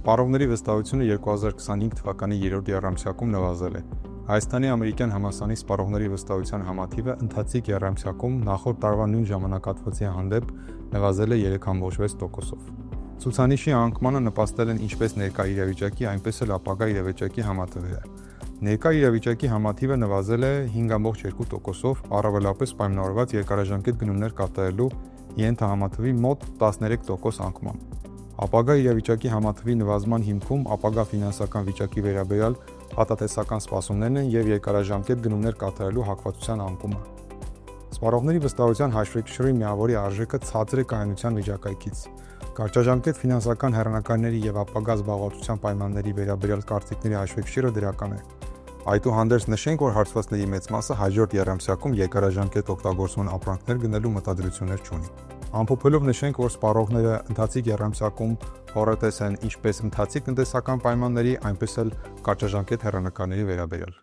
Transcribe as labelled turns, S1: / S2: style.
S1: Սպառողների վստահությունը 2025 թվականի 3-րդ եռամսյակում նվազել է։ Հայաստանի ամերիկյան համալսարանի սպառողների վստահության համաթիվը ընթացիկ եռամսյակում նախորդ տարվա նույն ժամանակահատվածի հանդեպ նվազել է 3.6%-ով։ Ցուցանիշի անկմանը նպաստել են ինչպես ներկա իրավիճակի, այնպես էլ ապագա իրավիճակի համատվերը։ Ներկա իրավիճակի համաթիվը նվազել է 5.2%-ով, առավելապես պայմանավորված երկարաժամկետ գնումներ կատարելու ենթահամաթվի մոտ 13% անկման։ Ապագա իրավիճակի համաթվի նվազման հիմքում ապագա ֆինանսական վիճակի վերաբերյալ փաթաթեսական սպասումներն են և երկարաժամկետ գնումներ կատարելու հակվածության անկումը։ Սպառողների վստահության հաշվեկշռի միավորի արժեքը ցածր է կայունության վիճակայքից։ Կարճաժամկետ ֆինանսական հեռանկարների և ապագա զբաղվածության պայմանների վերաբերյալ կարծիքների հաշվեկշիռը դրական է։ Այդուհանդերձ նշենք, որ հարցվածների մեծ մասը հաջորդ եռամսյակում երկարաժամկետ օգտագործման ապրանքներ գնելու մտադրություններ չունի։ Ամփոփելով նշենք, որ սպառողները ընթացիկ եռամսյակում հոռետես են ինչպես ընթացիկ տնտեսական պայմանների, այնպես էլ կարճաժամկետ հեռանկարների վերաբերյալ։